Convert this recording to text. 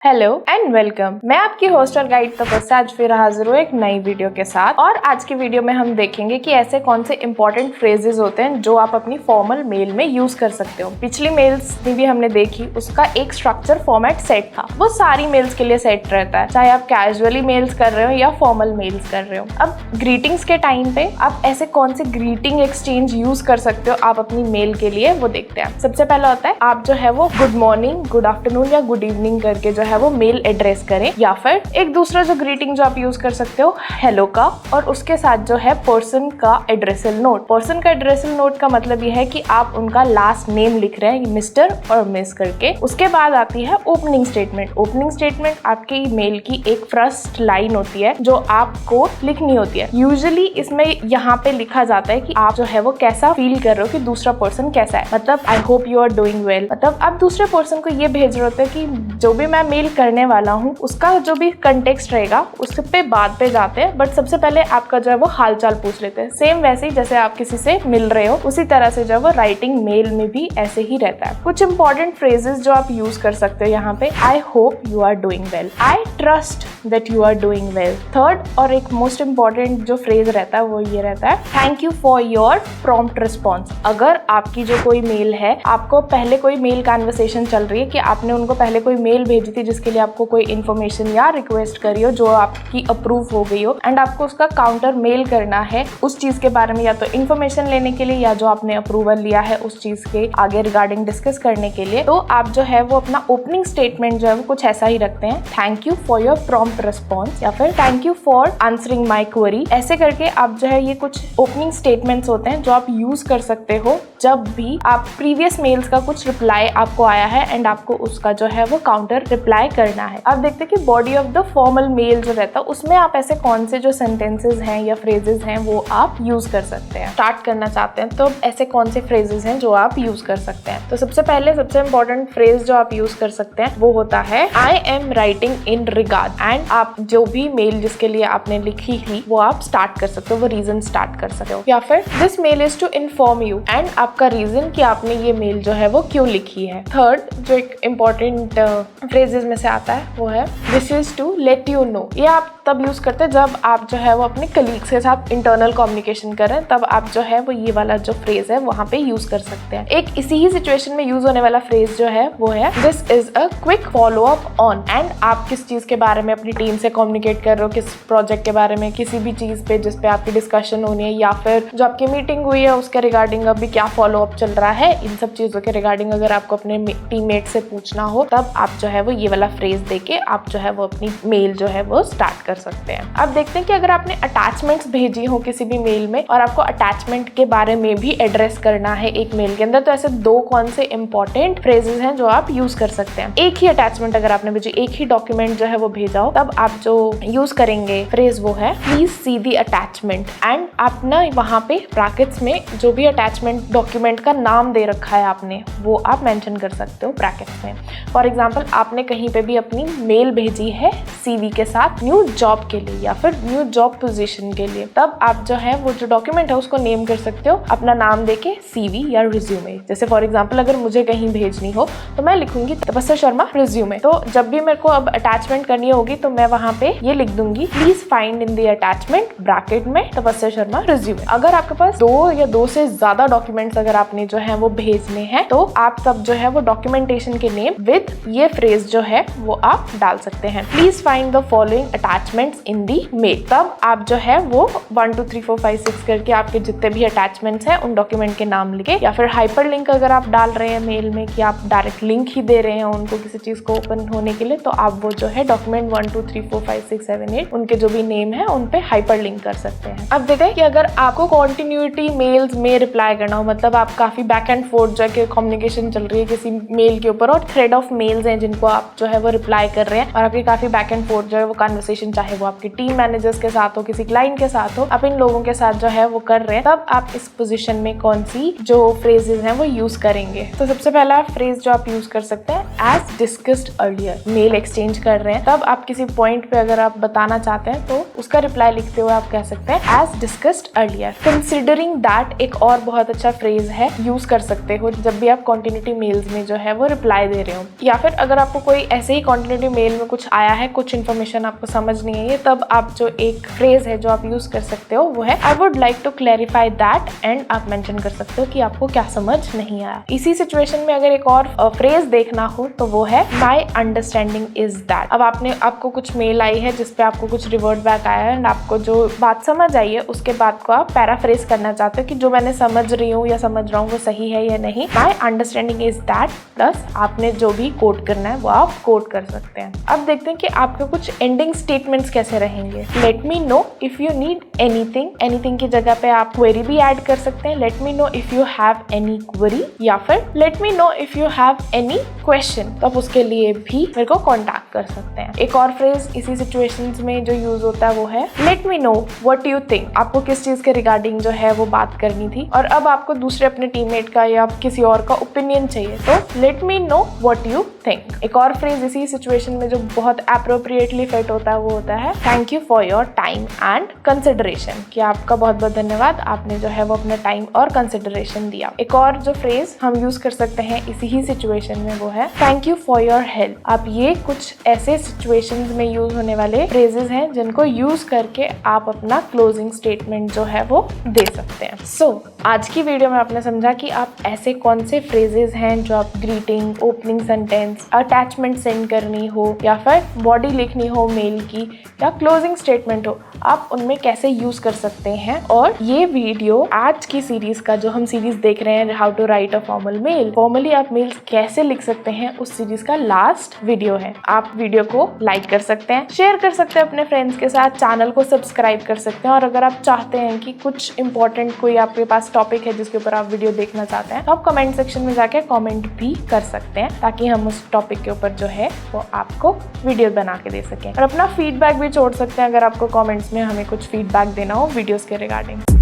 Hello and welcome. मैं आपकी host और गाइड तपस्या आज फिर हाजिर हूँ एक नई वीडियो के साथ। और आज की वीडियो में हम देखेंगे कि ऐसे कौन से इंपॉर्टेंट फ्रेजेस होते हैं जो आप अपनी फॉर्मल मेल में यूज कर सकते हो। पिछली मेल्स भी हमने देखी, उसका एक स्ट्रक्चर फॉर्मेट सेट था, वो सारी मेल्स के लिए सेट रहता है, चाहे आप कैजुअली मेल्स कर रहे हो या फॉर्मल मेल्स कर रहे हो। अब ग्रीटिंग्स के टाइम पे आप ऐसे कौन से ग्रीटिंग एक्सचेंज यूज कर सकते हो आप अपनी मेल के लिए, वो देखते हैं। सबसे पहला होता है आप जो है वो गुड मॉर्निंग, गुड आफ्टरनून या गुड इवनिंग करके जो है वो मेल एड्रेस करें, या फिर एक दूसरा जो ग्रीटिंग जो आप यूज कर सकते हो हेलो का, और उसके साथ जो है पर्सन का एड्रेसल नोट। पर्सन का एड्रेसल नोट का मतलब यह है कि आप उनका लास्ट नेम लिख रहे हैं, मिस्टर और मिस करके। उसके बाद आती है ओपनिंग स्टेटमेंट। ओपनिंग स्टेटमेंट आपकी मेल की एक फर्स्ट लाइन होती है जो आपको लिखनी होती है। यूजुअली इसमें यहाँ पे लिखा जाता है कि आप जो है वो कैसा फील कर रहे हो, कि दूसरा पर्सन कैसा है। मतलब I hope you are doing well, मतलब आप दूसरे पर्सन को ये भेज रहे होते हैं कि जो भी मैं मेल करने वाला हूँ उसका जो भी कंटेक्स्ट रहेगा उस पे बाद पे जाते हैं, बट सबसे पहले आपका जो है वो हालचाल पूछ लेते हैं। सेम वैसे ही जैसे आप किसी से मिल रहे हो उसी तरह से जो है वो राइटिंग मेल में भी ऐसे ही रहता है। कुछ इंपॉर्टेंट फ्रेजेस जो आप यूज कर सकते हो यहाँ पे, I hope you are doing well, I trust that you are doing well. Third और एक मोस्ट इंपॉर्टेंट जो फ्रेज रहता है वो ये रहता है, thank you for your prompt response. अगर आपकी जो कोई मेल है, आपको पहले कोई मेल कन्वर्सेशन चल रही है कि आपने उनको पहले कोई मेल भेजी थी जिसके लिए आपको कोई इन्फॉर्मेशन या रिक्वेस्ट करी हो जो आपकी अप्रूव हो गई हो, एंड आपको उसका काउंटर मेल करना है उस चीज के बारे में, या तो इन्फॉर्मेशन लेने के लिए या जो आपने अप्रूवल लिया है उस चीज के आगे रिगार्डिंग डिस्कस करने के लिए, तो आप जो है वो अपना ओपनिंग स्टेटमेंट जो है वो कुछ ऐसा ही रखते हैं, thank you for your prompt response, या फिर thank you for answering my query. ऐसे करके आप जो है ये कुछ ओपनिंग स्टेटमेंट्स होते हैं जो आप यूज कर सकते हो जब भी आप प्रीवियस मेल्स का कुछ रिप्लाई आपको आया है एंड आपको उसका जो है वो काउंटर रिप्लाई करना है। अब देखते हैं कि body of the formal mail जो रहता है उसमें आप ऐसे कौन से जो सेंटेंसेस हैं या फ्रेजेस हैं वो आप यूज कर सकते हैं। स्टार्ट करना चाहते हैं तो ऐसे कौन से फ्रेजेस हैं जो आप यूज कर सकते हैं। तो सबसे पहले सबसे इंपॉर्टेंट फ्रेज जो आप यूज कर सकते हैं वो होता है I am writing in regard, and आप जो भी मेल जिसके लिए आपने लिखी थी वो आप स्टार्ट कर सकते हो, वो रीजन स्टार्ट कर सकते हो। या फिर this mail is to inform you, and आपका रीजन कि आपने ये मेल जो है वो क्यों लिखी है। थर्ड जो एक इम्पॉर्टेंट फ्रेजेस में से आता है वो है this is to let you know. ये आप तब यूज करते हैं जब आप जो है वो अपने कलीग्स के साथ इंटरनल कम्युनिकेशन कर रहे हैं, तब आप जो है वो ये वाला जो फ्रेज है वहां पे यूज कर सकते हैं। एक इसी ही सिचुएशन में यूज होने वाला फ्रेज जो है वो है this is a quick follow up on, and आप किस चीज के बारे में अपनी टीम से कम्युनिकेट कर रहे हो, किस प्रोजेक्ट के बारे में, किसी भी चीज पे जिस पे आपकी डिस्कशन होनी है, या फिर जो आपकी मीटिंग हुई है उसके रिगार्डिंग अभी क्या फॉलो अप चल रहा है, इन सब चीजों के रिगार्डिंग अगर आपको अपने टीममेट से पूछना हो तब आप जो है वो ये वाला फ्रेज देके आप जो है वो अपनी मेल जो है वो स्टार्ट कर सकते हैं। अब देखते हैं कि अगर आपने अटैचमेंट्स भेजी हो किसी भी मेल में और आपको अटैचमेंट के बारे में भी एड्रेस करना है एक मेल के अंदर, तो ऐसे दो कौन से इंपॉर्टेंट फ्रेजेस हैं जो आप यूज कर सकते हैं। एक ही अटैचमेंट अगर आपने भेजी, एक ही डॉक्यूमेंट जो है वो भेजा हो, तब आप जो यूज करेंगे फ्रेज वो है please see the attachment, and आप ना वहां पे ब्रैकेट्स में जो भी अटैचमेंट डॉक्यूमेंट का नाम दे रखा है आपने वो आप मेंशन कर सकते हो ब्रैकेट्स में। फॉर एग्जाम्पल आपने कहीं पे भी अपनी मेल भेजी है सीवी के साथ न्यू जॉब के लिए या फिर न्यू जॉब पोजीशन के लिए, तब आप जो है वो जो डॉक्यूमेंट है उसको नेम कर सकते हो अपना नाम देके सीवी या रिज्यूमे। जैसे फॉर एग्जांपल अगर मुझे कहीं भेजनी हो तो मैं लिखूंगी तपस्या शर्मा रिज्यूमे, तो जब भी मेरे को अब अटैचमेंट करनी होगी तो मैं वहां पे ये लिख दूंगी please find in the attachment bracket में तपस्या शर्मा रिज्यूमे। अगर आपके पास दो या दो से ज्यादा डॉक्यूमेंट्स अगर आपने जो है वो भेजने हैं तो आप तब जो है वो डॉक्यूमेंटेशन के नेम विद ये फ्रेज जो है वो आप डाल सकते हैं, please find the following attachments in the mail. तब आप जो है वो 1 2 3 4 5 6 करके आपके जितने भी अटैचमेंट्स हैं उन डॉक्यूमेंट के नाम लिखे, या फिर हाइपर लिंक अगर आप डाल रहे हैं मेल में कि आप डायरेक्ट लिंक ही दे रहे हैं उनको किसी चीज को ओपन होने के लिए, तो आप वो जो है डॉक्यूमेंट 1 2 3 4 5 6 7 8 उनके जो भी नेम है उन पे हाइपर लिंक कर सकते हैं। अब देखते हैं कि अगर आपको कॉन्टिन्यूटी मेल्स में रिप्लाई करना हो, मतलब आप काफी बैक एंड फोर्थ जाके कम्युनिकेशन चल रही है किसी मेल के ऊपर और थ्रेड ऑफ मेल्स हैं जिनको आप जो है वो रिप्लाई कर रहे हैं और आपकी काफी बैक एंड फोर्थ जो है वो कन्वर्सेशन, चाहे वो आपकी टीम मैनेजर्स के साथ हो, किसी क्लाइंट के साथ हो, आप इन लोगों के साथ जो है वो कर रहे हैं, तब आप इस पोजीशन में कौन सी जो फ्रेजेस हैं वो यूज करेंगे। तो सबसे पहला फ्रेज जो आप यूज कर सकते हैं as discussed earlier, mail exchange कर रहे हैं तब आप किसी पॉइंट पे अगर आप बताना चाहते हैं तो उसका रिप्लाई लिखते हुए आप कह सकते हैं as discussed earlier. Considering that एक और बहुत अच्छा फ्रेज है, यूज कर सकते हो जब भी आप कॉन्टिन्यूटी मेल्स में जो है वो रिप्लाई दे रहे हो, या फिर अगर आपको कोई ऐसे ही कॉन्टिन्यूटी मेल में कुछ आया है, कुछ इन्फॉर्मेशन आपको समझ नहीं है, तब आप जो एक फ्रेज है जो आप यूज कर सकते हो वो है I would like to clarify that, and आप मेंशन कर सकते हो कि आपको क्या समझ नहीं आया। इसी सिचुएशन में अगर एक और फ्रेज देखना हो तो वो है माई अंडरस्टैंडिंग इज दैट। अब आपको कुछ मेल आई है जिसपे आपको कुछ रिवर्ट बैक आया है एंड आपको जो बात समझ आई है उसके बाद को आप पैराफ्रेज करना चाहते हो कि जो मैंने समझ रही हूँ या समझ रहा हूँ वो सही है या नहीं। My understanding is that plus आपने जो भी कोट करना है वो आप कोट कर सकते हैं। अब देखते हैं कि आपके कुछ एंडिंग स्टेटमेंट्स कैसे रहेंगे। Let me know if you need anything, anything की जगह पे आप क्वेरी भी ऐड कर सकते हैं। Let me know if you have any query, या फिर let me know if you have any question, तो आप उसके लिए भी मेरे को कॉन्टैक्ट कर सकते हैं। एक और फ्रेज इसी सिचुएशंस में जो यूज होता है वो है let me know what you think. आपको किस चीज के रिगार्डिंग जो है वो बात करनी थी और अब आपको दूसरे अपने टीममेट का या किसी और का ओपिनियन चाहिए, तो let me know what you think. एक और फ्रेज इसी सिचुएशन में जो बहुत एप्रोप्रिएटली फिट होता है वो होता है thank you for your time and consideration, कि आपका बहुत बहुत धन्यवाद, आपने जो है वो अपना टाइम और कंसिडरेशन दिया। एक और जो फ्रेज हम यूज कर सकते हैं इसी ही सिचुएशन में वो है thank you for your help. आप ये कुछ ऐसे सिचुएशंस में यूज होने वाले फ्रेजेस हैं जिनको यूज करके आप अपना क्लोजिंग स्टेटमेंट जो है वो दे सकते हैं। सो आज की वीडियो में आपने समझा कि आप ऐसे कौन से फ्रेजेस हैं जो आप greeting, opening sentence, attachment send करनी हो या फिर बॉडी लिखनी हो मेल की या क्लोजिंग स्टेटमेंट हो, आप उनमें कैसे यूज कर सकते हैं। और ये वीडियो आज की सीरीज का जो हम सीरीज देख रहे हैं how to write a formal mail, formally आप मेल कैसे लिख सकते हैं, उस सीरीज का लास्ट वीडियो है। आप वीडियो को लाइक कर सकते हैं, शेयर कर सकते हैं अपने फ्रेंड्स के साथ, चैनल को सब्सक्राइब कर सकते हैं, और अगर आप चाहते हैं कि कुछ इंपॉर्टेंट कोई आपके पास टॉपिक है जिसके ऊपर आप वीडियो देखना चाहते हैं तो आप कमेंट सेक्शन में जाके कमेंट भी कर सकते हैं ताकि हम उस टॉपिक के ऊपर जो है वो आपको वीडियो बना के दे सकें। और अपना फीडबैक भी छोड़ सकते हैं अगर आपको कमेंट्स में हमें कुछ फीडबैक देना हो वीडियोस के रिगार्डिंग।